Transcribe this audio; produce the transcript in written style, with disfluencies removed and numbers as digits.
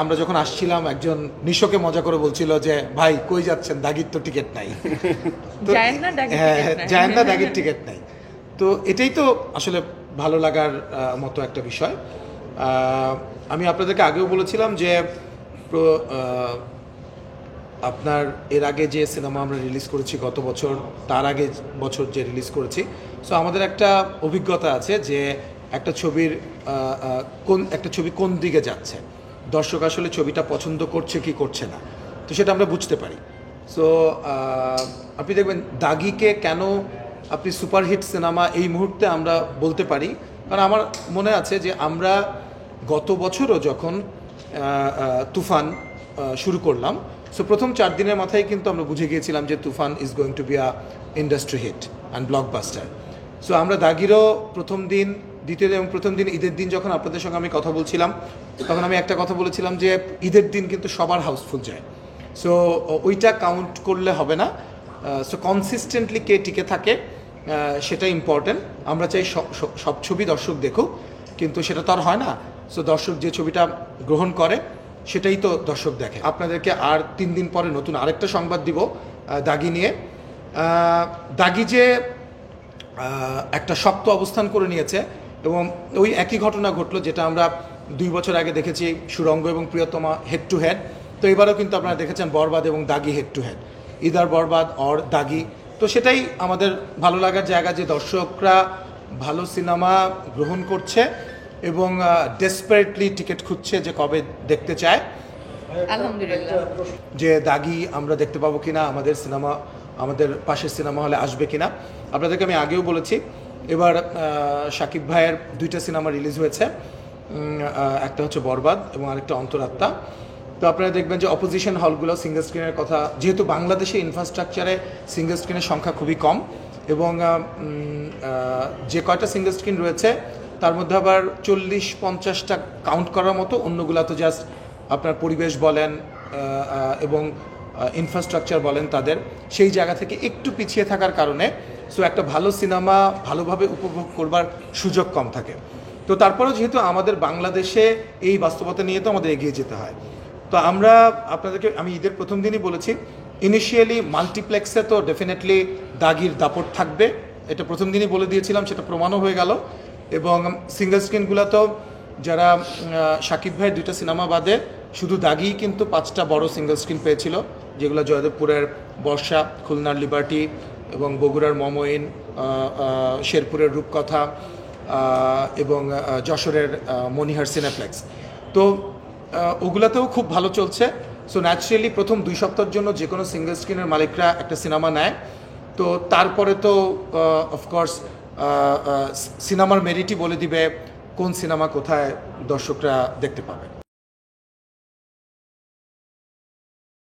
আমরা যখন আসছিলাম একজন নিশোকে মজা করে বলছিল যে ভাই কই যাচ্ছেন, দাগির তো টিকিট নাই। তো জায়েন না, দাগির টিকিট নাই। তো এটাই তো আসলে ভালো লাগার মতো একটা বিষয়। আমি আপনাদেরকে আগেও বলেছিলাম যে আপনার এর আগে যে সিনেমা আমরা রিলিজ করেছি গত বছর, তার আগে বছর যে রিলিজ করেছি, সো আমাদের একটা অভিজ্ঞতা আছে যে একটা ছবি কোন দিকে যাচ্ছে, দর্শক আসলে ছবিটা পছন্দ করছে কি করছে না, তো সেটা আমরা বুঝতে পারি। সো আপনি দেখবেন দাগিকে কেন আপনি সুপারহিট সিনেমা এই মুহূর্তে আমরা বলতে পারি, কারণ আমার মনে আছে যে আমরা গত বছরও যখন তুফান শুরু করলাম, সো প্রথম 4 দিনের মাথায় কিন্তু আমরা বুঝে গিয়েছিলাম যে Toofan is going to be a industry hit and blockbuster. So আমরা দাগিরও প্রথম দিন, দ্বিতীয় দিন এবং প্রথম দিন ঈদের দিন যখন আপনাদের সঙ্গে আমি কথা বলছিলাম, তখন আমি একটা কথা বলেছিলাম যে ঈদের দিন কিন্তু সবার হাউসফুল যায়। সো ওইটা কাউন্ট করলে হবে না। সো কনসিস্টেন্টলি কে টিকে থাকে সেটা ইম্পর্টেন্ট। আমরা চাই সব ছবি দর্শক দেখুক, কিন্তু সেটা তো আর হয় না। সো দর্শক যে ছবিটা গ্রহণ করে সেটাই তো দর্শক দেখে। আপনাদেরকে আর 3 দিন পরে নতুন আরেকটা সংবাদ দিব দাগি নিয়ে। দাগি যে একটা শক্ত অবস্থান করে নিয়েছে, এবং ওই একই ঘটনা ঘটলো যেটা আমরা 2 বছর আগে দেখেছি সুরঙ্গ এবং প্রিয়তমা হেড টু হেড। তো এবারও কিন্তু আপনারা দেখেছেন বরবাদ এবং দাগি head to head, either Borbaad or দাগি। তো সেটাই আমাদের ভালো লাগার জায়গা যে দর্শকরা ভালো সিনেমা গ্রহণ করছে এবং ডেসপারেটলি টিকিট খুঁজছে যে কবে দেখতে চায়। আলহামদুলিল্লাহ যে দাগি আমরা দেখতে পাবো কিনা, আমাদের পাশের সিনেমা হলে আসবে কিনা। আপনাদেরকে আমি আগেও বলেছি, এবার শাকিব ভাইয়ের 2টা সিনেমা রিলিজ হয়েছে, একটা হচ্ছে বরবাদ এবং আরেকটা অন্তরাত্মা। তো আপনারা দেখবেন যে অপোজিশন হলগুলো সিঙ্গেল স্ক্রিনের কথা, যেহেতু বাংলাদেশে ইনফ্রাস্ট্রাকচারে সিঙ্গেল স্ক্রিনের সংখ্যা খুবই কম, এবং যে কয়টা সিঙ্গেল স্ক্রিন রয়েছে তার মধ্যে আবার 40-50টা কাউন্ট করার মতো, অন্যগুলা তো জাস্ট আপনার পরিবেশ বলেন এবং ইনফ্রাস্ট্রাকচার বলেন তাদের সেই জায়গা থেকে একটু পিছিয়ে থাকার কারণে সো একটা ভালো সিনেমা ভালোভাবে উপভোগ করবার সুযোগ কম থাকে। তো তারপরেও যেহেতু আমাদের বাংলাদেশে এই বাস্তবতা নিয়ে তো আমাদের এগিয়ে যেতে হয়, তো আমরা আপনাদেরকে আমি ঈদের প্রথম দিনই বলেছি ইনিশিয়ালি মাল্টিপ্লেক্সে তো ডেফিনেটলি দাগির দাপট থাকবে, এটা প্রথম দিনই বলে দিয়েছিলাম, সেটা প্রমাণও হয়ে গেল। এবং সিঙ্গেল স্ক্রিনগুলো তো যারা শাকিব ভাইয়ের 2টা সিনেমা বাদে শুধু দাগিই কিন্তু 5টা বড় সিঙ্গেল স্ক্রিন পেয়েছিল, যেগুলো জয়দেবপুরের বর্ষা, খুলনার লিবার্টি এবং বগুড়ার মমইন, শেরপুরের রূপকথা এবং যশোরের মনিহার সিনেপ্লেক্স। তো ওগুলাতেও খুব ভালো চলছে। সো ন্যাচারালি প্রথম 2 সপ্তাহের জন্য যে কোনো সিঙ্গেল স্ক্রিনের মালিকরা একটা সিনেমা নেয়, তো তারপরে তো অফকোর্স সিনেমার মেরিটই বলে দিবে কোন সিনেমা কোথায় দর্শকরা দেখতে পাবে।